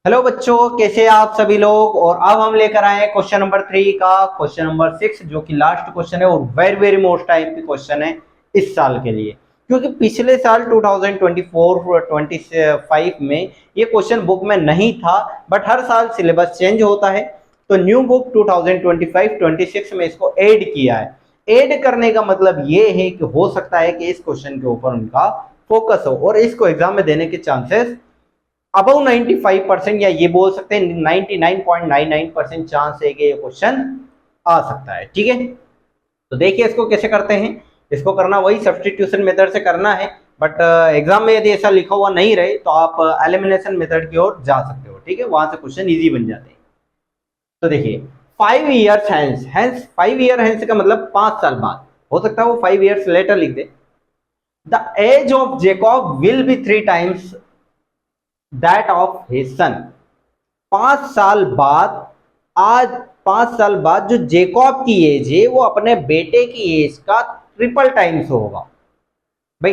Hello बच्चों, कैसे हैं आप सभी लोग। और अब हम लेकर आए हैं क्वेश्चन नंबर 3 का क्वेश्चन नंबर 6, जो कि लास्ट क्वेश्चन है और वेरी वेरी मोस्ट टाइम की क्वेश्चन है इस साल के लिए। क्योंकि पिछले साल 2024-25 में ये क्वेश्चन बुक में नहीं था, बट हर साल सिलेबस चेंज होता है, तो न्यू बुक 2025-26 में इसको ऐड किया है। ऐड करने का मतलब ये है कि हो सकता है कि इस क्वेश्चन के ऊपर उनका फोकस हो और इसको एग्जाम में देने के चांसेस अबव 95% या ये बोल सकते हैं 99.99% चांस है कि ये क्वेश्चन आ सकता है। ठीक है, तो देखिए इसको कैसे करते हैं। इसको करना वही सब्स्टिट्यूशन मेथड से करना है, बट एग्जाम में यदि ऐसा लिखा हुआ नहीं रहे तो आप एलिमिनेशन मेथड की ओर जा सकते हो। ठीक है, वहां से क्वेश्चन इजी बन जाते हैं। तो देखिए 5 ईयर्स हैंस 5 ईयर हैंस का मतलब 5 साल बाद, हो सकता है वो 5 ईयर्स लेटर लिख दे। The age of Jacob will be 3 times that of his son. 5 साल बाद, आज 5 साल बाद जो जेकॉब की एज है वो अपने बेटे की एज का ट्रिपल टाइम्स होगा। भाई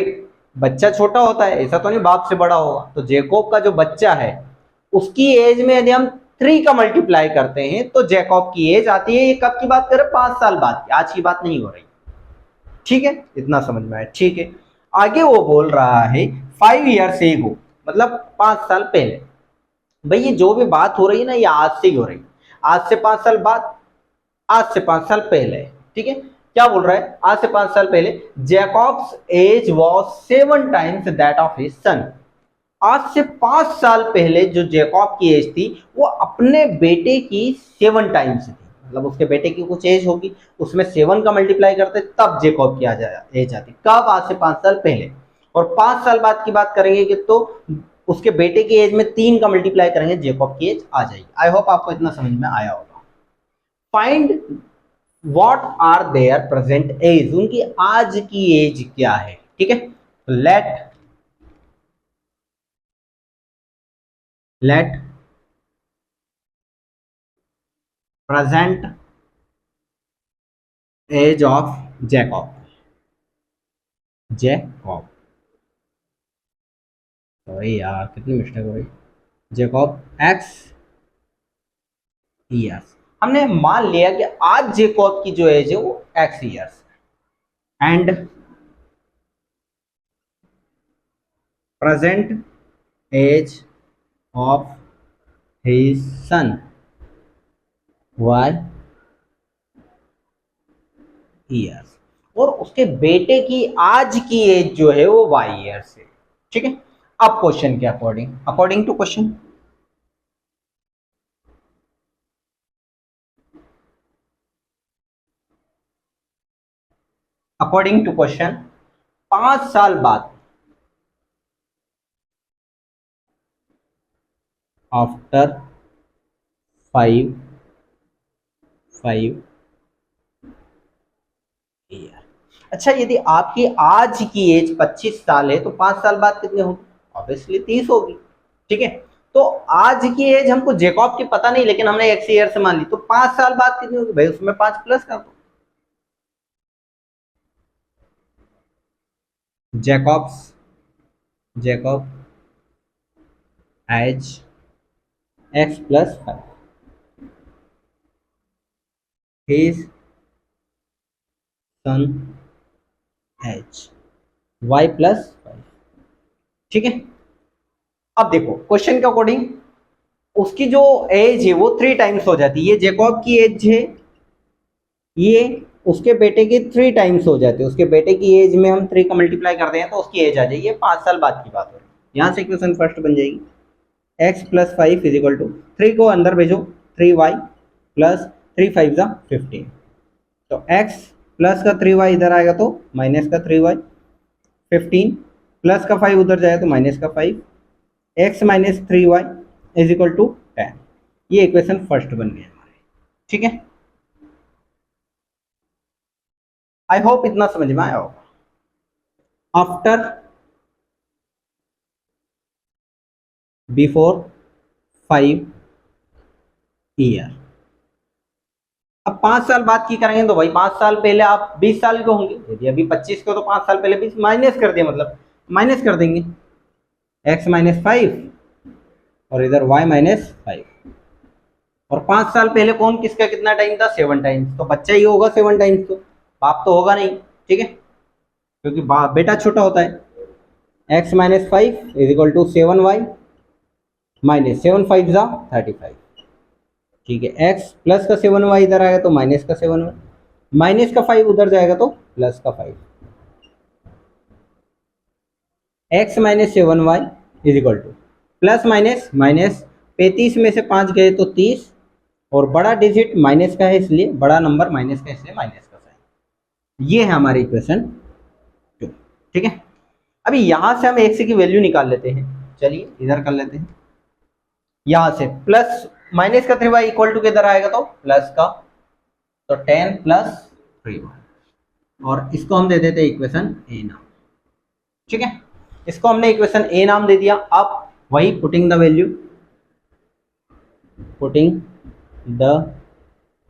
बच्चा छोटा होता है, ऐसा तो नहीं बाप से बड़ा होगा, तो जेकॉब का जो बच्चा है उसकी एज में यदि हम 3 का मल्टीप्लाई करते हैं तो जेकॉब की एज आती है। ये कब की बात करें? 5 साल बाद की, आज की बात नहीं हो रही। ठीक है, इतना समझ में आया। ठीक है, आगे वो बोल रहा है 5 ईयर्स एगो, मतलब 5 साल पहले। भाई ये जो भी बात हो रही है ना, ये आज से ही हो रही है। आज से 5 साल बाद, आज से 5 साल पहले। ठीक है, क्या बोल रहा है? आज से 5 साल पहले Jacob's age was 7 times that of his son. आज से 5 साल पहले जो जैकॉब की एज थी वो अपने बेटे की 7 टाइम्स थी। मतलब उसके बेटे की कुछ एज होगी, उसमें 7 का मल्टीप्लाई करते तब जैकॉब की एज आती। कब? आज से 5 साल पहले। और 5 साल बाद की बात करेंगे कि तो उसके बेटे की एज में 3 का मल्टीप्लाई करेंगे, जैकॉब की एज आ जाएगी। आई होप आपको इतना समझ में आया होगा। Find what are their present age, उनकी आज की एज क्या है। ठीक है, let present age of Jacob. Sorry यार, कितनी मिस्टेक हो गई। Jacob x years. हमने मान लिया कि आज जैकॉब की जो एज है वो x years, and present age of his son y years, और उसके बेटे की आज की एज जो है वो वाई ईयर्स है। ठीक है, अब क्वेश्चन के according to question, according to question 5 साल बाद, आफ्टर 5 ईयर। अच्छा, यदि आपकी आज की एज 25 साल है तो 5 साल बाद कितने होगी? ऑब्वियसली 30 होगी। ठीक है, तो आज की एज हमको जैकॉब की पता नहीं, लेकिन हमने एक्स ईयर से मान ली, तो 5 साल बाद कितनी होगी? भाई उसमें 5 प्लस कर दो। Jacob age x+5, his son age y+5। ठीक है, अब देखो क्वेश्चन के अकॉर्डिंग उसकी जो एज है वो 3 टाइम्स हो जाती है। ये जैकॉब की एज है, ये उसके बेटे की 3 टाइम्स हो जाती है। उसके बेटे की एज में हम 3 का मल्टीप्लाई करते हैं तो उसकी एज आ जाएगी। 5 साल बाद की बात हो रही है। यहाँ से इक्वेशन फर्स्ट बन जाएगी x+5 इजिकल टू 3 को अंदर भेजो, 3y प्लस 3×5 = 15। तो x प्लस का 3y इधर आएगा तो माइनस का 3y, 15 प्लस का 5 उधर जाएगा तो माइनस का 5, x minus 3y is equal to 10। ये इक्वेशन फर्स्ट बन गया हमारे। ठीक है, आई होप इतना समझ में आया होगा। आफ्टर बिफोर 5 ईयर, अब 5 साल बाद की करेंगे तो भाई 5 साल पहले आप 20 साल के होंगे। यदि अभी 25 के हो तो 5 साल पहले 20 माइनस कर दिया, मतलब माइनस कर देंगे x-5 और इधर y माइनस 5। और 5 साल पहले कौन किसका कितना टाइम था, 7 टाइम्स, तो बच्चा ही होगा 7 टाइम्स, तो बाप तो होगा नहीं, ठीक है, क्योंकि बेटा छोटा होता है। x minus 5 is equal to 7y minus 7 5 जा 35, ठीक है। x प्लस का 7y इधर आएगा तो माइनस का 7y, माइनस का 5 उधर जाएगा तो प्लस का 5। x minus 7y is equal two plus minus minus 35 में से 5 गए तो 30, और बड़ा डिजिट माइनस का है इसलिए बड़ा नंबर माइनस का, इसलिए माइनस का साइन। ये है हमारी इक्वेशन 2, ठीक है। अभी यहां से हम x की वैल्यू निकाल लेते हैं, चलिए इधर कर लेते हैं। यहां से प्लस माइनस का 3y इक्वल टू किधर आएगा, तो प्लस का, तो 10 प्लस 3y, और इसको हम दे देते हैं इक्वेशन ए नाम, ठीक है। इसको हमने इक्वेशन ए नाम दे दिया। अब वही putting the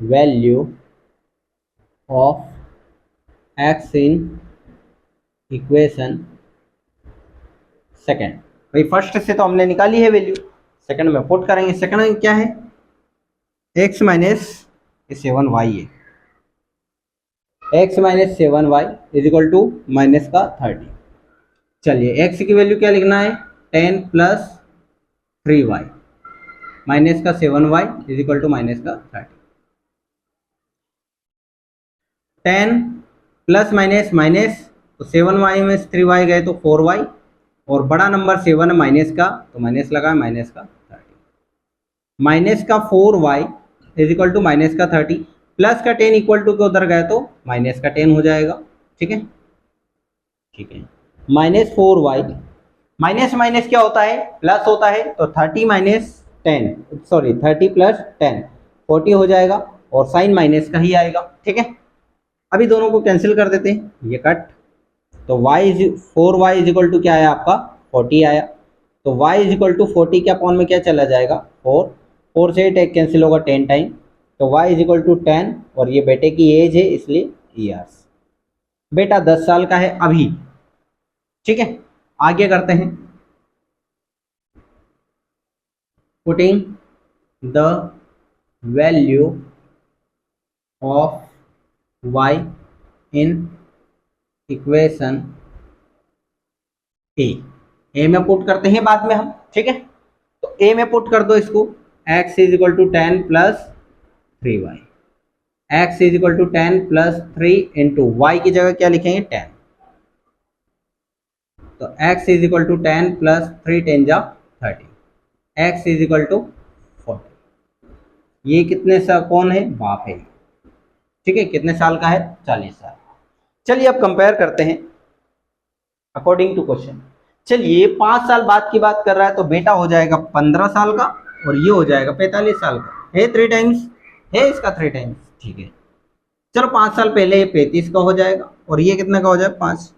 value of x in equation second, भाई फर्स्ट से तो हमने निकाली है वैल्यू, सेकंड में पुट करेंगे। सेकंड में क्या है, x माइनस 7y है, x minus 7y is equal to minus का 30। चलिए x की वैल्यू क्या लिखना है, 10 प्लस 3y माइनस का 7y is equal to minus का 30। 10 प्लस माइनस माइनस, तो 7y में 3y गए तो 4y, और बड़ा नंबर 7 माइनस का, तो माइनस लगा माइनस का 30, माइनस का 4y is equal to minus का 30, प्लस का 10 इक्वल टू के उधर गए तो माइनस का 10 हो जाएगा, ठीक है, ठीक है। माइनस 4y, माइनस माइनस क्या होता है, प्लस होता है, तो 30 माइनस 10, सॉरी 30 प्लस 10 40 हो जाएगा, और साइन माइनस का ही आएगा, ठीक है। अभी दोनों को कैंसिल कर देते हैं, ये कट, तो 4y इज इक्वल टू क्या आया आपका, 40 आया, तो y इज इक्वल टू 40 के अपॉन में क्या चला जाएगा, 4 से 10 कैंसिल होगा 10 टाइम, तो y इज इक्वल टू 10, और ये बेटे की एज है इसलिए ईयर्स, बेटा 10 साल का है अभी, ठीक है। आगे करते हैं, putting the value of y in equation A में पुट करते हैं बाद में हम, ठीक है। तो ए में पुट कर दो इसको, x is equal to 10 plus 3y, x is equal to 10 plus 3 into y की जगह क्या लिखेंगे 10, तो x is equal to 10 plus 3 10 जा 30, x इज इक्वल टू 40। ये कितने सा कौन है, बाप है, ठीक है। कितने साल का है, 40 साल। चलिए अब कंपेयर करते हैं अकॉर्डिंग टू क्वेश्चन। चलिए 5 साल बाद की बात कर रहा है, तो बेटा हो जाएगा 15 साल का, और ये हो जाएगा 45 साल का, है 3 टाइम्स, है इसका 3 टाइम्स, ठीक है। चलो 5 साल पहले ये 35 का हो जाएगा, और ये कितने का हो जाएगा 5,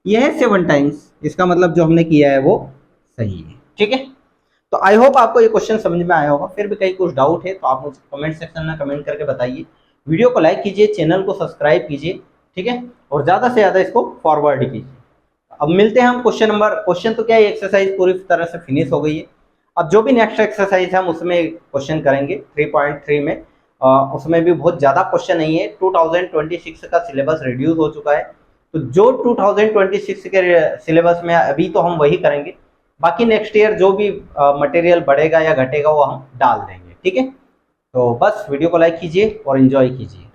ये है 7 टाइम्स, इसका मतलब जो हमने किया है वो सही है, ठीक है। तो आई होप आपको ये क्वेश्चन समझ में आया होगा। फिर भी कहीं कुछ डाउट है तो आप मुझे कमेंट सेक्शन में कमेंट करके बताइए। वीडियो को लाइक कीजिए, चैनल को सब्सक्राइब कीजिए, ठीक है, और ज़्यादा से ज़्यादा इसको फॉरवर्ड कीजिए। अब मिलते हैं हम क्वेश्चन तो क्या है, एक्सरसाइज पूरी तरह से फिनिश हो गई है। अब जो भी नेक्स्ट एक्सरसाइज है हम उसमें क्वेश्चन करेंगे 3.3 में, उसमें भी बहुत ज़्यादा क्वेश्चन नहीं है। 2026 का सिलेबस रिड्यूस हो चुका है, तो जो 2026 के सिलेबस में अभी तो हम वही करेंगे, बाकी नेक्स्ट ईयर जो भी मटेरियल बढ़ेगा या घटेगा वो हम डाल देंगे, ठीक है। तो बस वीडियो को लाइक कीजिए और एंजॉय कीजिए।